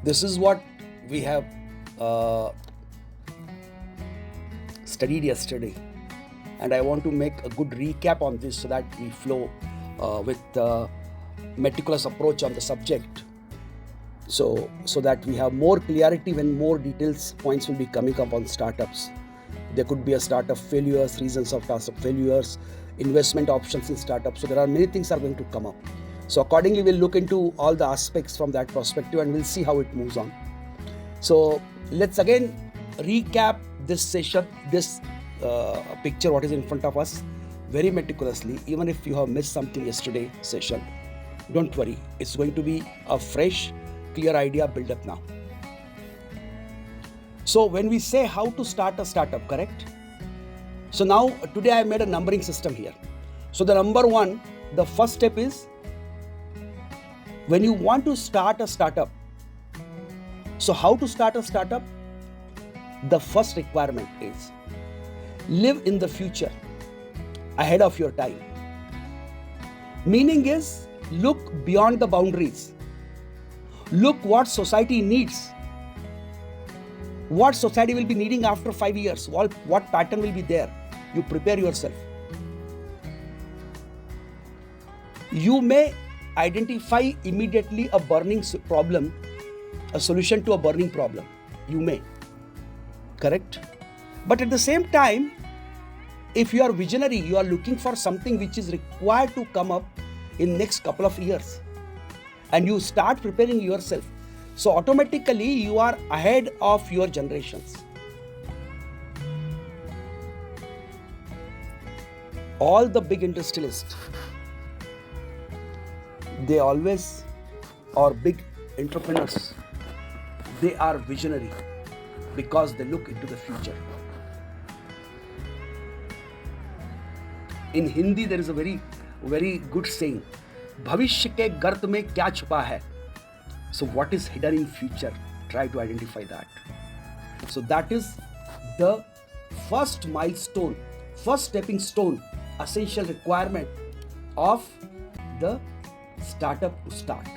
This is what we have studied yesterday, and I want to make a good recap on this so that we flow with meticulous approach on the subject, so that we have more clarity when more details points will be coming up on startups. There could be a startup failures, reasons of startup failures, investment options in startups. So there are many things are going to come up. So accordingly, we'll look into all the aspects from that perspective and we'll see how it moves on. So let's again recap this session, this picture, what is in front of us very meticulously. Even if you have missed something yesterday session, don't worry. It's going to be a fresh, clear idea build up now. So when we say how to start a startup, correct? So now today I made a numbering system here. So the number one, the first step is when you want to start a startup. So how to start a startup? The first requirement is live in the future ahead of your time. Meaning is look beyond the boundaries. Look what society needs. What society will be needing after 5 years. What pattern will be there. You prepare yourself. You may identify immediately a burning problem, a solution to a burning problem. You may. Correct? But at the same time, if you are visionary, you are looking for something which is required to come up in next couple of years. And you start preparing yourself. So automatically you are ahead of your generations. All the big industrialists, they always are big entrepreneurs. They are visionary because they look into the future. In Hindi, there is a very, very good saying, "Bhavishya ke gart mein kya chupa hai?" So what is hidden in future? Try to identify that. So that is the first milestone, first stepping stone, essential requirement of the startup to start.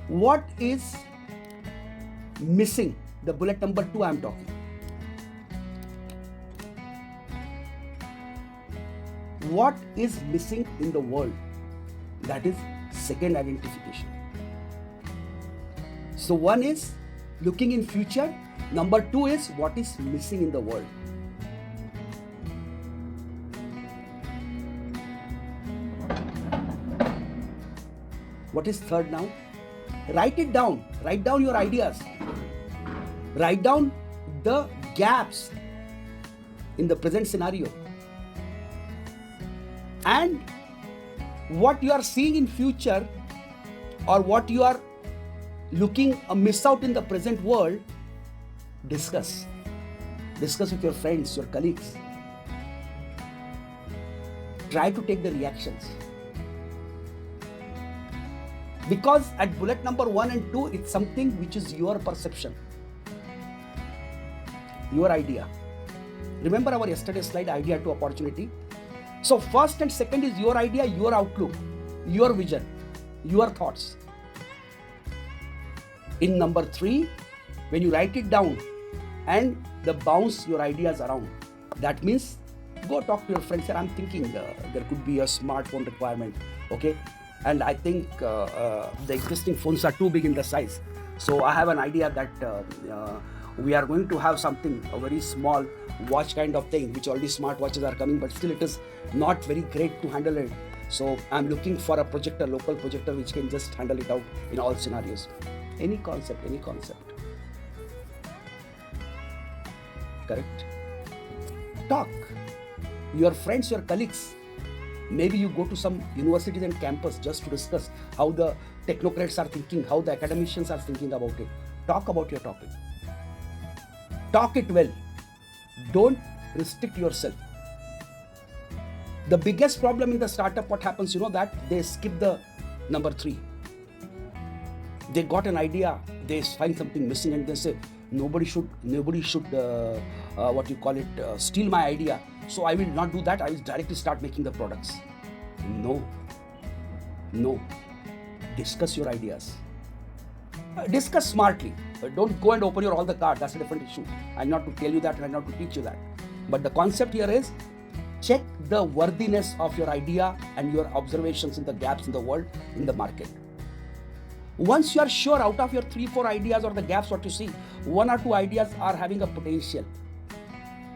What is missing? The bullet number 2 I am talking. What is missing in the world? That is second identification. So one is looking in future. Number 2 is what is missing in the world. What is third now? Write it down. Write down your ideas. Write down the gaps in the present scenario. And what you are seeing in future or what you are looking a miss out in the present world, discuss. Discuss with your friends, your colleagues. Try to take the reactions. Because at bullet number 1 and 2, it's something which is your perception, your idea. Remember our yesterday's slide, idea to opportunity. So first and second is your idea, your outlook, your vision, your thoughts. In number 3, when you write it down and bounce your ideas around, that means go talk to your friends. Sir, I'm thinking there could be a smartphone requirement. Okay. And I think the existing phones are too big in the size. So I have an idea that we are going to have something, a very small watch kind of thing, which already smart watches are coming, but still it is not very great to handle it. So I'm looking for a projector, local projector, which can just handle it out in all scenarios. Any concept. Correct? Talk. Your friends, your colleagues. Maybe you go to some universities and campus just to discuss how the technocrats are thinking, how the academicians are thinking about it. Talk about your topic. Talk it well. Don't restrict yourself. The biggest problem in the startup, what happens, that they skip the number 3. They got an idea, they find something missing and they say, nobody should steal my idea. so I will not do that. I will directly start making the products. No. Discuss your ideas. Discuss smartly. Don't go and open all the cards. That's a different issue. I'm not to tell you that and I'm not to teach you that. But the concept here is check the worthiness of your idea and your observations in the gaps in the world, in the market. Once you are sure out of your 3-4 ideas or the gaps what you see, 1 or 2 ideas are having a potential,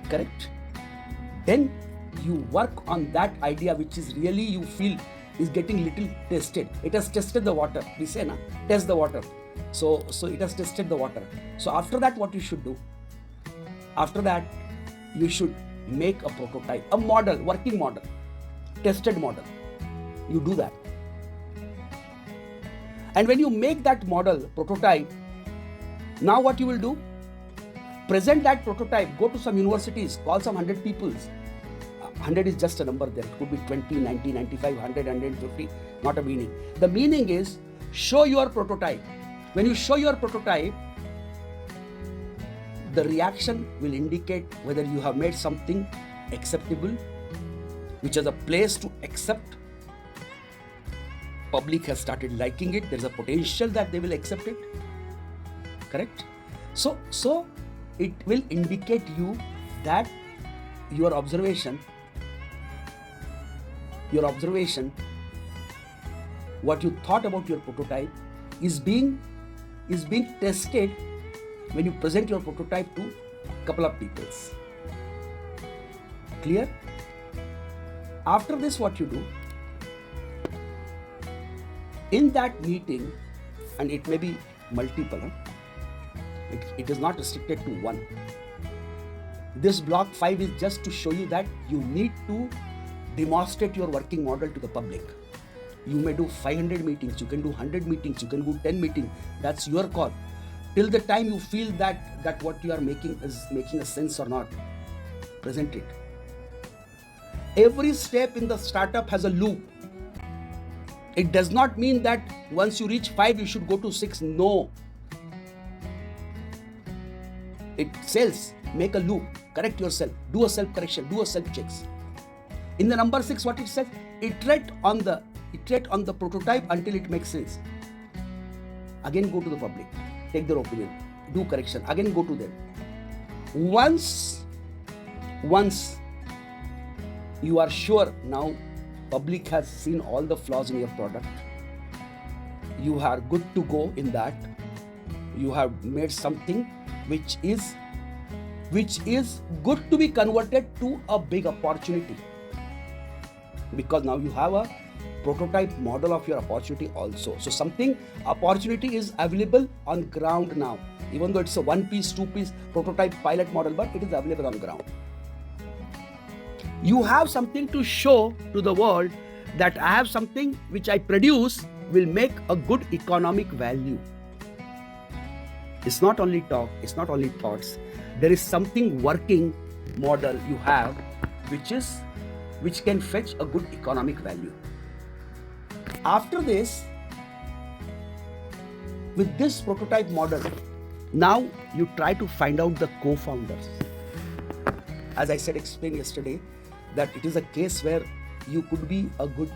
correct? Then you work on that idea which is really you feel is getting little tested. It has tested the water. We say na, test the water. So it has tested the water. So after that, what you should do? After that, you should make a prototype, a model, working model, tested model. You do that. And when you make that model, prototype, now what you will do? Present that prototype, go to some universities, call some 100 people. 100 is just a number there. It could be 20, 90, 95, 100, 150, not a meaning. The meaning is show your prototype. When you show your prototype, the reaction will indicate whether you have made something acceptable, which has a place to accept. Public has started liking it. There's a potential that they will accept it. Correct? So it will indicate you that your observation, what you thought about your prototype is being tested when you present your prototype to a couple of people. Clear? After this, what you do? In that meeting, and it may be multiple, it is not restricted to one. This block 5 is just to show you that you need to demonstrate your working model to the public. You may do 500 meetings, you can do 100 meetings, you can do 10 meetings. That's your call. Till the time you feel that what you are making is making a sense or not, present it. Every step in the startup has a loop. It does not mean that once you reach 5, you should go to 6. No. It says, make a loop, correct yourself, do a self-correction, do a self-checks. In the number 6, what it says? Iterate on the prototype until it makes sense. Again, go to the public, take their opinion, do correction, again go to them. Once you are sure now public has seen all the flaws in your product, you are good to go in that. You have made something which is good to be converted to a big opportunity, because now you have a prototype model of your opportunity also. So opportunity is available on ground now, even though it's a 1-piece, 2-piece prototype pilot model, but it is available on ground. You have something to show to the world that I have something which I produce will make a good economic value. It's not only talk, it's not only thoughts. There is something working model you have which can fetch a good economic value. After this, with this prototype model, now you try to find out the co-founders. As I explained yesterday, that it is a case where you could be a good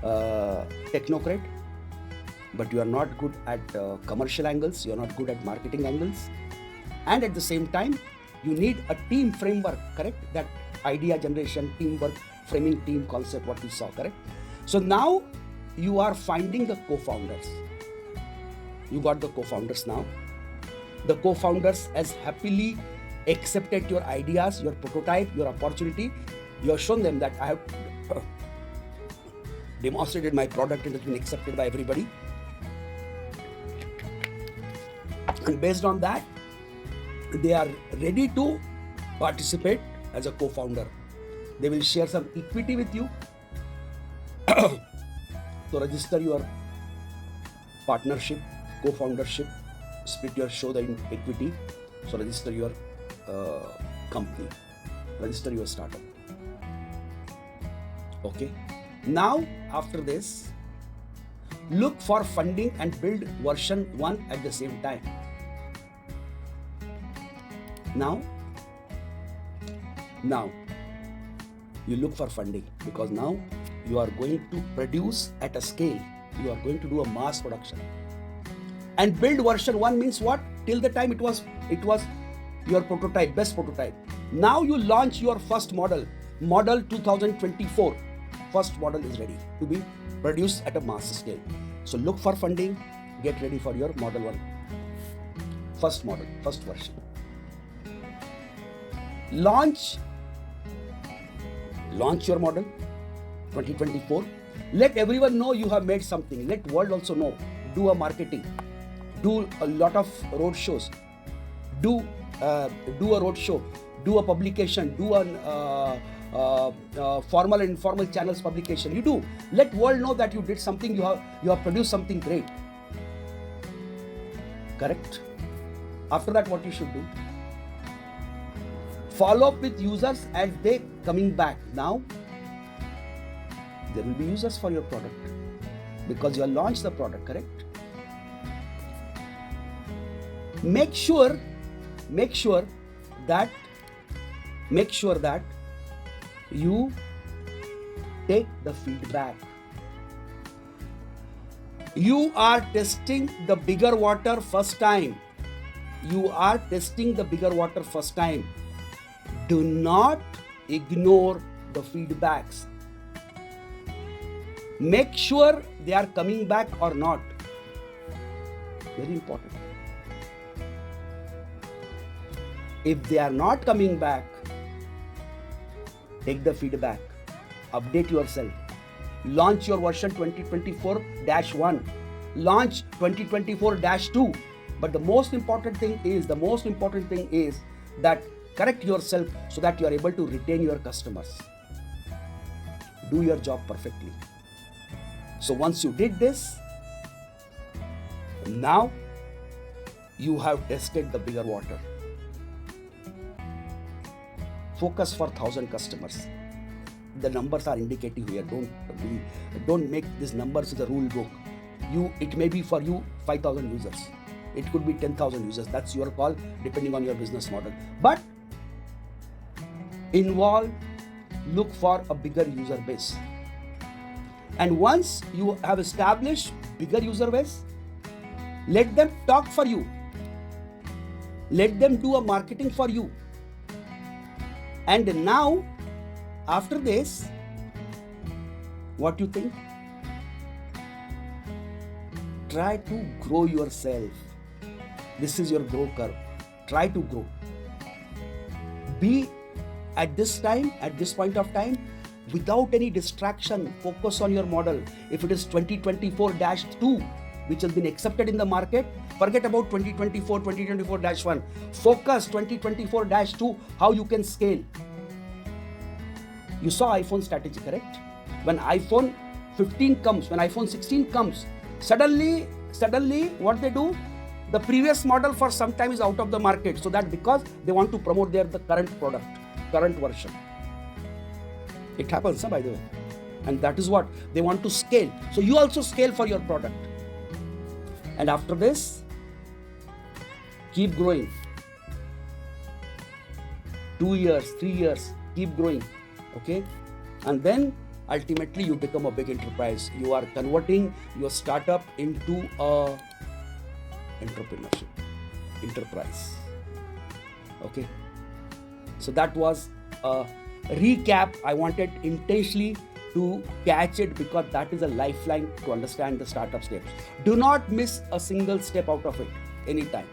technocrat, but you are not good at commercial angles, you are not good at marketing angles, and at the same time you need a team framework, correct? That idea generation, teamwork, framing team concept, what we saw, correct? So now you are finding the co-founders. You got the co-founders now. The co-founders has happily accepted your ideas, your prototype, your opportunity. You have shown them that I have demonstrated my product and it has been accepted by everybody. And based on that, they are ready to participate as a co-founder. They will share some equity with you. So register your partnership, co-foundership, split your show the equity. So register your company, register your startup. Okay. Now after this, look for funding and build version 1 at the same time. Now You look for funding, because now you are going to produce at a scale. You are going to do a mass production. And build version 1 means what? Till the time it was your prototype, best prototype. Now you launch your first model 2024. First model is ready to be produced at a mass scale. So look for funding, get ready for your model 1. First model, first version. Launch your model 2024. Let everyone know you have made something. Let world also know. Do a marketing. Do a lot of road shows. Do a road show. Do a publication. Do a formal and informal channels publication. You do. Let world know that you did something. You have produced something great. Correct? After that, what you should do? Follow up with users as they coming back. Now, there will be users for your product because you have launched the product, correct? Make sure that you take the feedback. You are testing the bigger water first time. Do not ignore the feedbacks. Make sure they are coming back or not. Very important. If they are not coming back, take the feedback. Update yourself. Launch your version 2024-1. Launch 2024-2. But the most important thing is that correct yourself so that you are able to retain your customers. Do your job perfectly. So once you did this, now you have tested the bigger water. Focus for 1,000 customers. The numbers are indicative here. Don't make these numbers the rule book. It may be for you 5,000 users. It could be 10,000 users. That's your call depending on your business model. But look for a bigger user base. And once you have established bigger user base, let them talk for you. Let them do a marketing for you. And now, after this, what you think? Try to grow yourself. This is your grow curve. Try to grow. Be at this point of time, without any distraction, focus on your model. If it is 2024-2, which has been accepted in the market, forget about 2024-1. Focus 2024-2, how you can scale. You saw iPhone strategy, correct? When iPhone 15 comes, when iPhone 16 comes, suddenly what they do? The previous model for some time is out of the market. So that because they want to promote the current product, current version. It happens, by the way. And that is what they want to scale. So you also scale for your product. And after this, keep growing. 2 years, 3 years, keep growing. Okay? And then ultimately you become a big enterprise. You are converting your startup into a entrepreneurship enterprise. Okay? So that was a recap. I wanted intentionally to catch it because that is a lifeline to understand the startup steps. Do not miss a single step out of it anytime.